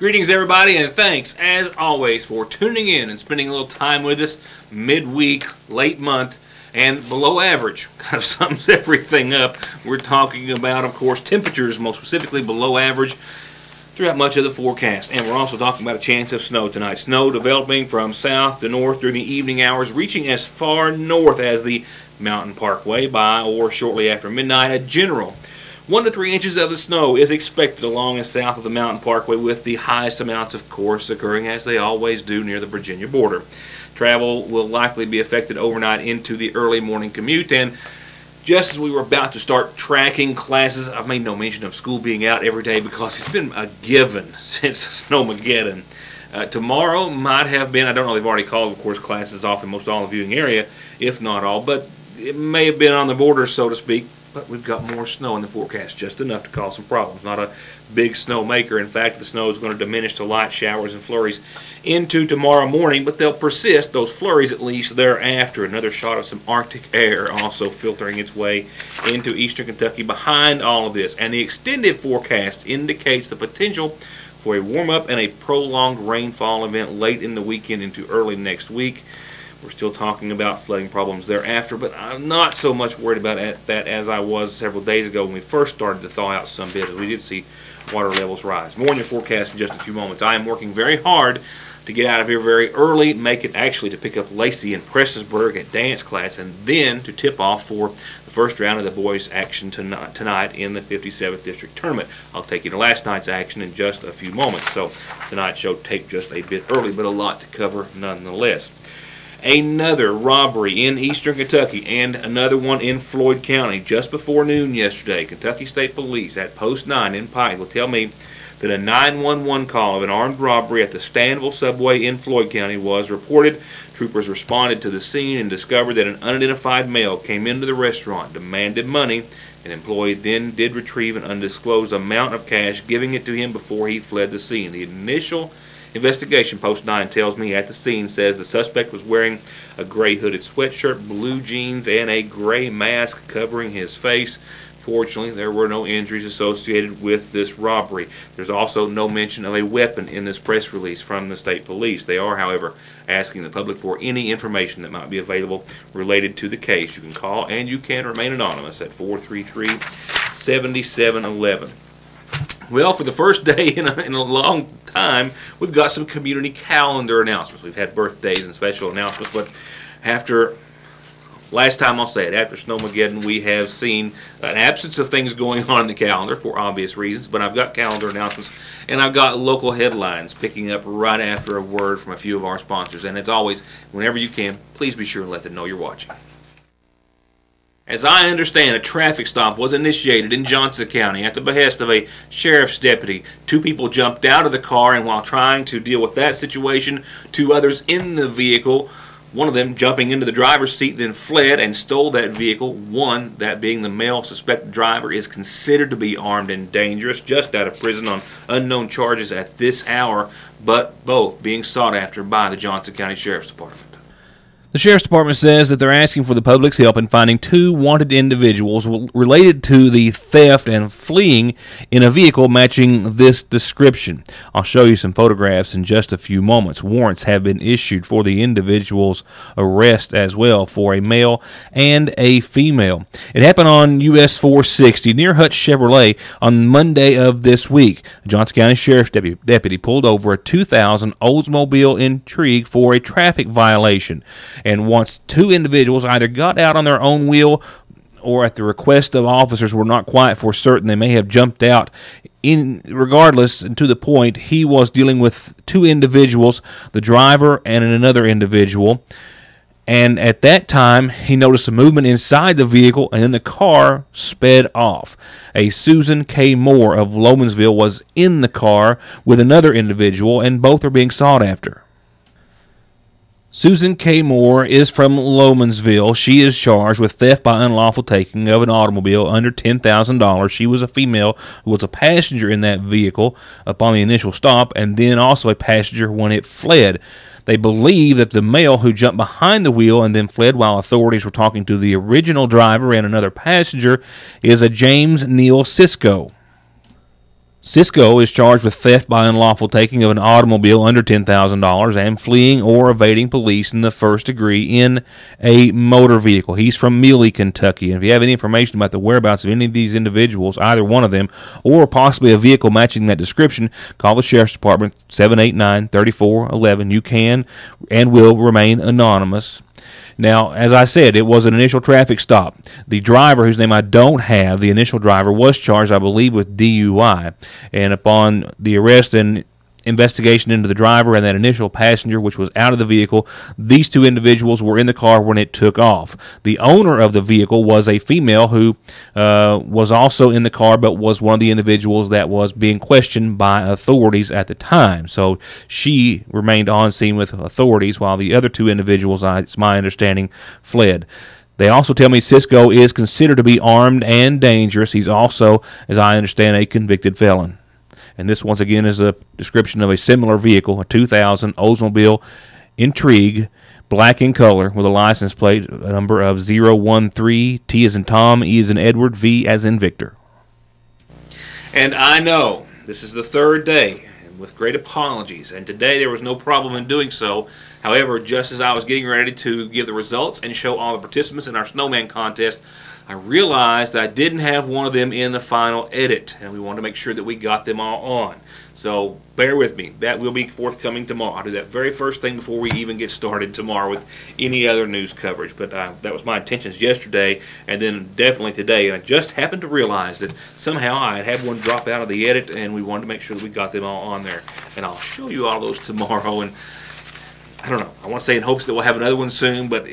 Greetings, everybody, and thanks, as always, for tuning in and spending a little time with us midweek, late month, and below average. Kind of sums everything up. We're talking about, of course, temperatures, most specifically below average, throughout much of the forecast. And we're also talking about a chance of snow tonight. Snow developing from south to north during the evening hours, reaching as far north as the Mountain Parkway by or shortly after midnight. A general 1 to 3 inches of the snow is expected along and south of the Mountain Parkway, with the highest amounts, of course, occurring, as they always do, near the Virginia border. Travel will likely be affected overnight into the early morning commute, and just as we were about to start tracking classes, I've made no mention of school being out every day because it's been a given since Snowmageddon. Tomorrow might have been, I don't know, they've already called, of course, classes off in most all the viewing area, if not all, but it may have been on the border, so to speak. But we've got more snow in the forecast, just enough to cause some problems. Not a big snow maker. In fact, the snow is going to diminish to light showers and flurries into tomorrow morning, but they'll persist, those flurries at least, thereafter. Another shot of some Arctic air also filtering its way into eastern Kentucky behind all of this. And the extended forecast indicates the potential for a warm-up and a prolonged rainfall event late in the weekend into early next week. We're still talking about flooding problems thereafter, but I'm not so much worried about that as I was several days ago when we first started to thaw out some bit, as we did see water levels rise. More in your forecast in just a few moments. I am working very hard to get out of here very early, make it actually to pick up Lacey in Prestonsburg at dance class, and then to tip off for the first round of the boys' action tonight in the 57th District Tournament. I'll take you to last night's action in just a few moments, so tonight's show taped just a bit early, but a lot to cover nonetheless. Another robbery in eastern Kentucky and another one in Floyd County just before noon yesterday. Kentucky State Police at Post 9 in Pike will tell me that a 911 call of an armed robbery at the Stanville subway in Floyd County was reported. Troopers responded to the scene and discovered that an unidentified male came into the restaurant, demanded money. An employee then did retrieve an undisclosed amount of cash, giving it to him before he fled the scene. The initial investigation, Post 9 tells me, at the scene says the suspect was wearing a gray hooded sweatshirt, blue jeans, and a gray mask covering his face. Fortunately, there were no injuries associated with this robbery. There's also no mention of a weapon in this press release from the state police. They are, however, asking the public for any information that might be available related to the case. You can call and you can remain anonymous at 433-7711. Well, for the first day in a long time, we've got some community calendar announcements. We've had birthdays and special announcements, but after, last time I'll say it, after Snowmageddon, we have seen an absence of things going on in the calendar for obvious reasons, but I've got calendar announcements, and I've got local headlines picking up right after a word from a few of our sponsors. And as always, whenever you can, please be sure and let them know you're watching. As I understand, a traffic stop was initiated in Johnson County at the behest of a sheriff's deputy. 2 people jumped out of the car, and while trying to deal with that situation, 2 others in the vehicle, one of them jumping into the driver's seat, then fled and stole that vehicle. One, that being the male suspected driver, is considered to be armed and dangerous, just out of prison on unknown charges at this hour, but both being sought after by the Johnson County Sheriff's Department. The Sheriff's Department says that they're asking for the public's help in finding 2 wanted individuals related to the theft and fleeing in a vehicle matching this description. I'll show you some photographs in just a few moments. Warrants have been issued for the individual's arrest as well, for a male and a female. It happened on US 460 near Hutch Chevrolet on Monday of this week. A Johnson County Sheriff's deputy pulled over a 2000 Oldsmobile Intrigue for a traffic violation. And once 2 individuals either got out on their own wheel or at the request of officers, were not quite for certain, they may have jumped out. Regardless, and to the point, he was dealing with 2 individuals, the driver and another individual. And at that time, he noticed a movement inside the vehicle, and then the car sped off. A Susan K. Moore of Lomansville was in the car with another individual, and both are being sought after. Susan K. Moore is from Lomansville. She is charged with theft by unlawful taking of an automobile under $10,000. She was a female who was a passenger in that vehicle upon the initial stop, and then also a passenger when it fled. They believe that the male who jumped behind the wheel and then fled while authorities were talking to the original driver and another passenger is a James Neal Sisko. Cisco is charged with theft by unlawful taking of an automobile under $10,000 and fleeing or evading police in the first degree in a motor vehicle. He's from Mealy, Kentucky. And if you have any information about the whereabouts of any of these individuals, either one of them, or possibly a vehicle matching that description, call the Sheriff's Department, 789-3411. You can and will remain anonymous. Now, as I said, it was an initial traffic stop. The driver, whose name I don't have, the initial driver, was charged, I believe, with DUI. And upon the arrest and investigation into the driver and that initial passenger, which was out of the vehicle, these two individuals were in the car when it took off. The owner of the vehicle was a female who was also in the car, but was one of the individuals that was being questioned by authorities at the time. So she remained on scene with authorities, while the other two individuals, it's my understanding, fled. They also tell me Cisco is considered to be armed and dangerous. He's also, as I understand, a convicted felon. And this, once again, is a description of a similar vehicle, a 2000 Oldsmobile Intrigue, black in color, with a license plate number of 013, T as in Tom, E as in Edward, V as in Victor. And I know this is the third day, and with great apologies, and today there was no problem in doing so. However, just as I was getting ready to give the results and show all the participants in our snowman contest, I realized that I didn't have one of them in the final edit, and we wanted to make sure that we got them all on. So bear with me. That will be forthcoming tomorrow. I'll do that very first thing before we even get started tomorrow with any other news coverage. But that was my intentions yesterday, and then definitely today. And I just happened to realize that somehow I had one drop out of the edit, and we wanted to make sure that we got them all on there. And I'll show you all those tomorrow. And I don't know. I want to say in hopes that we'll have another one soon, but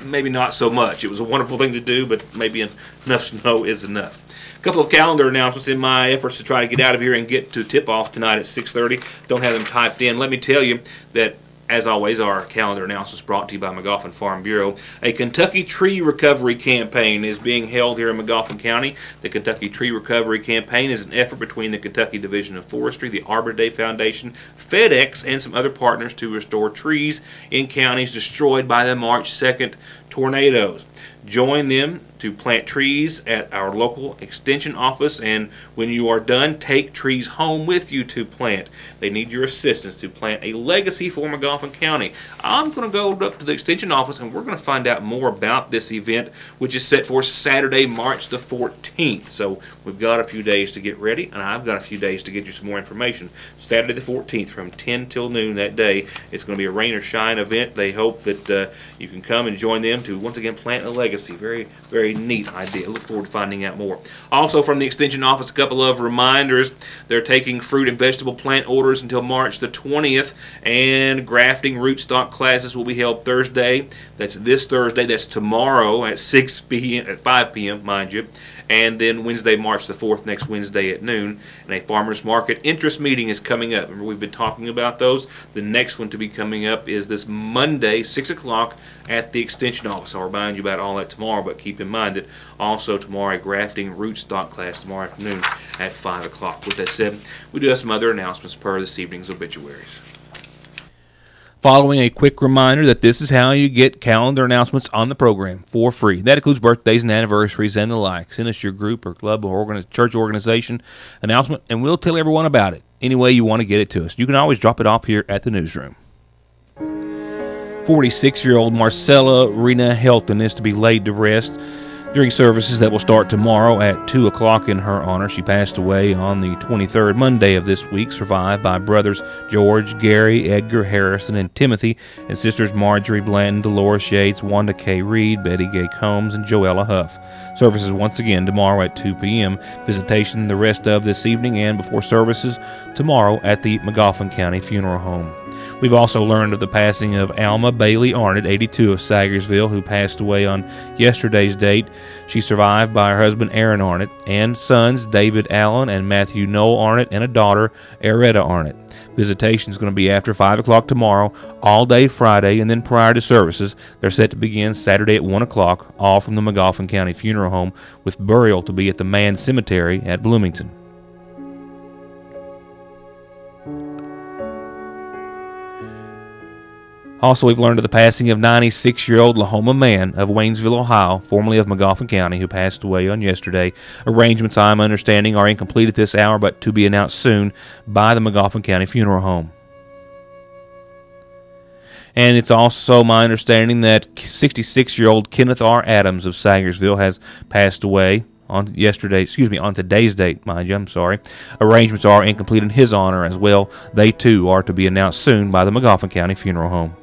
maybe not so much. It was a wonderful thing to do, but maybe enough snow is enough. A couple of calendar announcements in my efforts to try to get out of here and get to tip-off tonight at 6:30. Don't have them typed in. Let me tell you that, as always, our calendar announcements brought to you by McGoffin Farm Bureau. A Kentucky Tree Recovery Campaign is being held here in McGoffin County. The Kentucky Tree Recovery Campaign is an effort between the Kentucky Division of Forestry, the Arbor Day Foundation, FedEx, and some other partners to restore trees in counties destroyed by the March 2nd tornadoes. Join them to plant trees at our local extension office, and when you are done, take trees home with you to plant. They need your assistance to plant a legacy for McGoffin County. I'm going to go up to the extension office, and we're going to find out more about this event, which is set for Saturday, March the 14th. So we've got a few days to get ready, and I've got a few days to get you some more information. Saturday the 14th from 10 till noon that day. It's going to be a rain or shine event. They hope that you can come and join them to once again plant a legacy. Very, very neat idea. Look forward to finding out more. Also from the extension office, a couple of reminders. They're taking fruit and vegetable plant orders until March the 20th, and grafting rootstock classes will be held Thursday. That's this Thursday. That's tomorrow at 5 p.m., mind you. And then Wednesday, March the 4th, next Wednesday at noon. And a farmers market interest meeting is coming up. Remember, we've been talking about those. The next one to be coming up is this Monday, 6 o'clock at the extension office. I'll remind you about all that tomorrow, but keep in mind that also tomorrow a grafting rootstock class tomorrow afternoon at 5 o'clock. With that said, we do have some other announcements per this evening's obituaries. Following a quick reminder that this is how you get calendar announcements on the program for free. That includes birthdays and anniversaries and the like. Send us your group or club or church organization announcement, and we'll tell everyone about it any way you want to get it to us. You can always drop it off here at the newsroom. 46-year-old Marcella Rena Helton is to be laid to rest during services that will start tomorrow at 2 o'clock in her honor. She passed away on the 23rd Monday of this week, survived by brothers George, Gary, Edgar Harrison, and Timothy, and sisters Marjorie Blanton, Dolores Yates, Wanda K. Reed, Betty Gay Combs, and Joella Huff. Services once again tomorrow at 2 p.m. Visitation the rest of this evening and before services tomorrow at the McGoffin County Funeral Home. We've also learned of the passing of Alma Bailey Arnott, 82, of Sagersville, who passed away on yesterday's date. She's survived by her husband Aaron Arnott and sons David Allen and Matthew Noel Arnott, and a daughter Aretta Arnott. Visitation is going to be after 5 o'clock tomorrow, all day Friday, and then prior to services, they're set to begin Saturday at 1 o'clock, all from the McGoffin County Funeral Home, with burial to be at the Mann Cemetery at Bloomington. Also, we've learned of the passing of 96-year-old Lahoma Man of Waynesville, Ohio, formerly of McGoffin County, who passed away on yesterday. Arrangements, I'm understanding, are incomplete at this hour, but to be announced soon by the McGoffin County Funeral Home. And it's also my understanding that 66-year-old Kenneth R. Adams of Sagersville has passed away on today's date, mind you, I'm sorry. Arrangements are incomplete in his honor as well. They, too, are to be announced soon by the McGoffin County Funeral Home.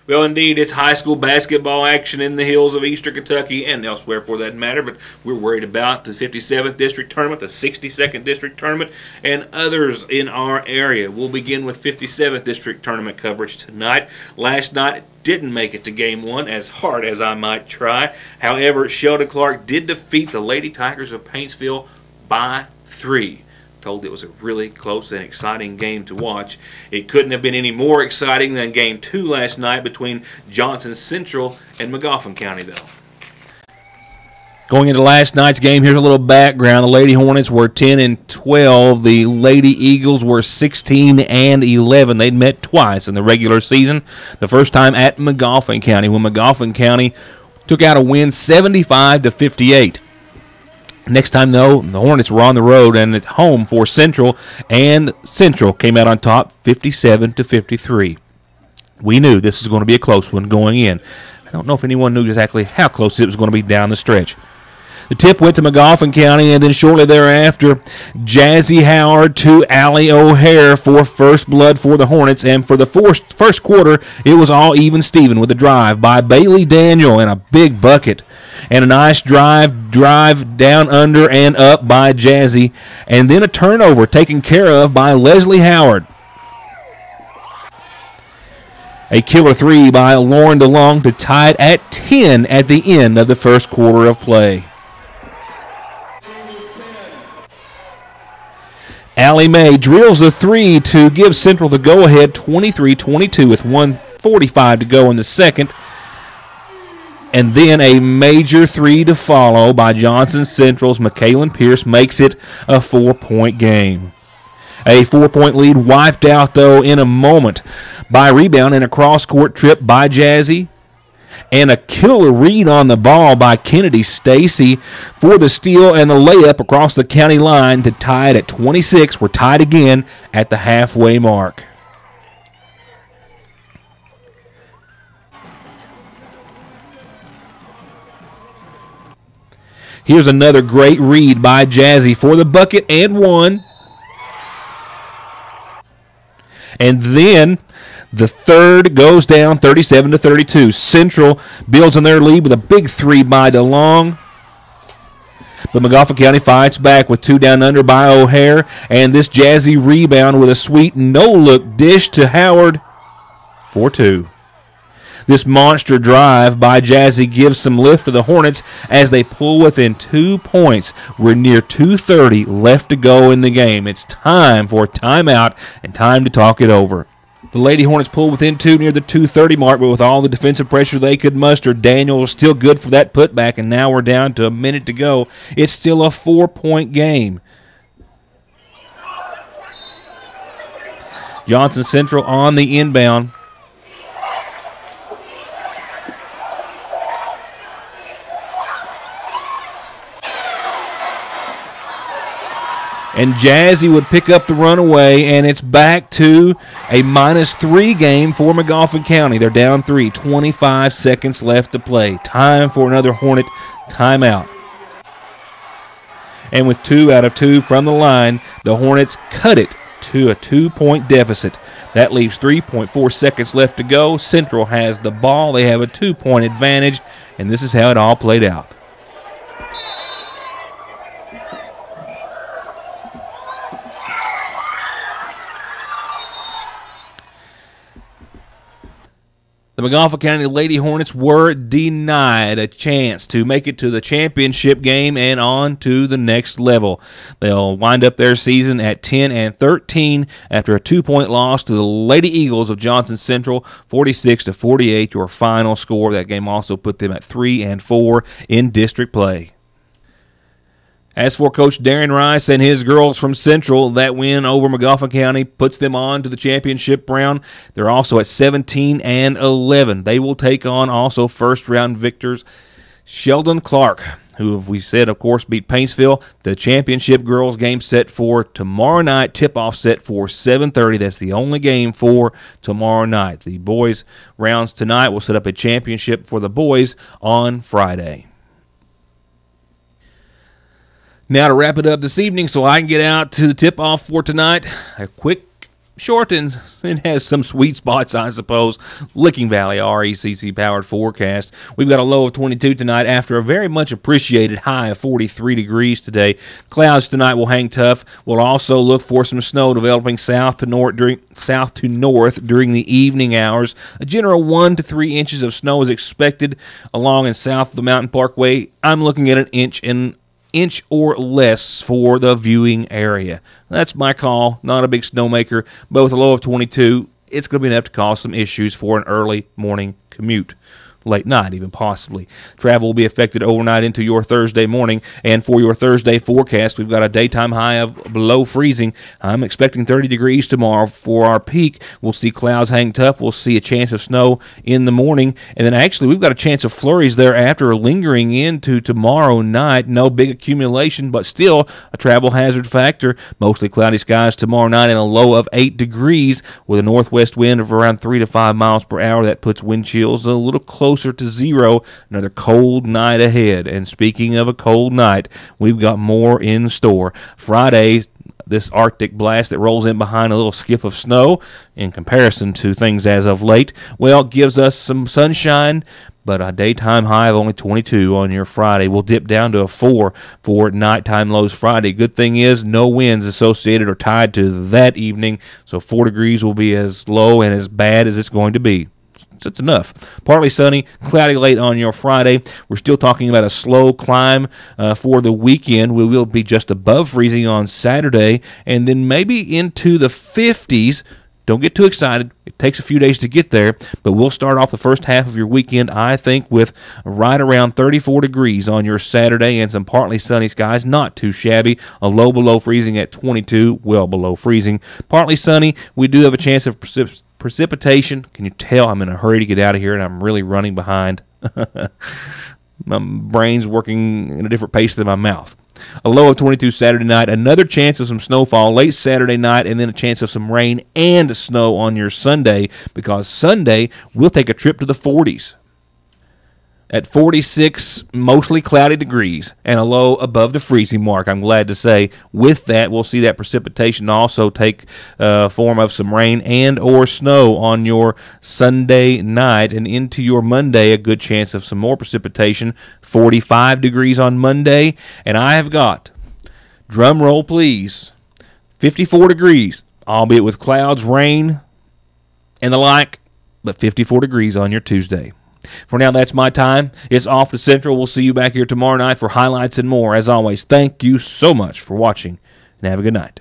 Well, indeed, it's high school basketball action in the hills of eastern Kentucky and elsewhere for that matter, but we're worried about the 57th District Tournament, the 62nd District Tournament, and others in our area. We'll begin with 57th District Tournament coverage tonight. Last night didn't make it to Game 1, as hard as I might try. However, Sheldon Clark did defeat the Lady Tigers of Paintsville by 3. Told it was a really close and exciting game to watch. It couldn't have been any more exciting than Game 2 last night between Johnson Central and McGoffin County, though. Going into last night's game, here's a little background. The Lady Hornets were 10-12. The Lady Eagles were 16-11. They'd met twice in the regular season. The first time at McGoffin County, when McGoffin County took out a win 75-58. Next time, though, the Hornets were on the road and at home for Central, and Central came out on top 57-53. We knew this was going to be a close one going in. I don't know if anyone knew exactly how close it was going to be down the stretch. The tip went to McGoffin County, and then shortly thereafter, Jazzy Howard to Allie O'Hare for first blood for the Hornets. And for the first quarter, it was all even Steven with a drive by Bailey Daniel and a big bucket. And a nice drive down under and up by Jazzy. And then a turnover taken care of by Leslie Howard. A killer 3 by Lauren DeLong to tie it at 10 at the end of the first quarter of play. Allie Mae drills the 3 to give Central the go-ahead 23-22 with 1:45 to go in the second. And then a major 3 to follow by Johnson Central's McKaylin Pierce makes it a 4-point game. A 4-point lead wiped out, though, in a moment by a rebound and a cross-court trip by Jazzy. And a killer read on the ball by Kennedy Stacy for the steal and the layup across the county line to tie it at 26. We're tied again at the halfway mark. Here's another great read by Jazzy for the bucket and one. And then the third goes down 37-32. Central builds on their lead with a big 3 by DeLong. But McGoffin County fights back with 2 down under by O'Hare. And this Jazzy rebound with a sweet no-look dish to Howard for 2. This monster drive by Jazzy gives some lift to the Hornets as they pull within 2 points. We're near 2:30 left to go in the game. It's time for a timeout and time to talk it over. The Lady Hornets pull within 2 near the 2:30 mark, but with all the defensive pressure they could muster, Daniel was still good for that putback, and now we're down to a minute to go. It's still a 4-point game. Johnson Central on the inbound. And Jazzy would pick up the runaway, and it's back to a -3 game for McGoffin County. They're down 3, 25 seconds left to play. Time for another Hornet timeout. And with 2 out of 2 from the line, the Hornets cut it to a 2-point deficit. That leaves 3.4 seconds left to go. Central has the ball. They have a 2-point advantage, and this is how it all played out. The McGoffin County Lady Hornets were denied a chance to make it to the championship game and on to the next level. They'll wind up their season at 10-13 after a 2-point loss to the Lady Eagles of Johnson Central, 46-48, your final score. That game also put them at 3-4 in district play. As for Coach Darren Rice and his girls from Central, that win over McGoffin County puts them on to the championship round. They're also at 17-11. They will take on also first-round victors Sheldon Clark, who, we said, of course, beat Paintsville. The championship girls game set for tomorrow night, tip-off set for 7:30. That's the only game for tomorrow night. The boys' rounds tonight will set up a championship for the boys on Friday. Now to wrap it up this evening so I can get out to the tip-off for tonight, a quick, short, and it has some sweet spots, I suppose. Licking Valley RECC-powered forecast. We've got a low of 22 tonight after a very much appreciated high of 43 degrees today. Clouds tonight will hang tough. We'll also look for some snow developing south to north during the evening hours. A general 1 to 3 inches of snow is expected along and south of the Mountain Parkway. I'm looking at an inch or less for the viewing area. That's my call. Not a big snowmaker, but with a low of 22, it's going to be enough to cause some issues for an early morning commute. Late night, even possibly. Travel will be affected overnight into your Thursday morning. And for your Thursday forecast, we've got a daytime high of below freezing. I'm expecting 30 degrees tomorrow for our peak. We'll see clouds hang tough. We'll see a chance of snow in the morning. And then actually, we've got a chance of flurries thereafter lingering into tomorrow night. No big accumulation, but still a travel hazard factor. Mostly cloudy skies tomorrow night and a low of 8 degrees with a northwest wind of around 3 to 5 miles per hour. That puts wind chills a little closer to zero. Another cold night ahead. And speaking of a cold night, we've got more in store. Friday, this Arctic blast that rolls in behind a little skip of snow, in comparison to things as of late, well, gives us some sunshine, but a daytime high of only 22 on your Friday. We'll dip down to a 4 for nighttime lows Friday. Good thing is no winds associated or tied to that evening, so 4 degrees will be as low and as bad as it's going to be. So it's enough. Partly sunny, cloudy late on your Friday. We're still talking about a slow climb for the weekend. We will be just above freezing on Saturday, and then maybe into the 50s. Don't get too excited. It takes a few days to get there, but we'll start off the first half of your weekend, I think, with right around 34 degrees on your Saturday and some partly sunny skies. Not too shabby. A low below freezing at 22, well below freezing. Partly sunny. We do have a chance of precipitation. Can you tell I'm in a hurry to get out of here and I'm really running behind? My brain's working in a different pace than my mouth. A low of 22 Saturday night. Another chance of some snowfall late Saturday night, and then a chance of some rain and snow on your Sunday, because Sunday we'll take a trip to the 40s. At 46, mostly cloudy degrees, and a low above the freezing mark, I'm glad to say. With that, we'll see that precipitation also take form of some rain and or snow on your Sunday night, and into your Monday, a good chance of some more precipitation. 45 degrees on Monday, and I have got, drum roll please, 54 degrees, albeit with clouds, rain, and the like, but 54 degrees on your Tuesday. For now, that's my time. It's off to Central. We'll see you back here tomorrow night for highlights and more. As always, thank you so much for watching, and have a good night.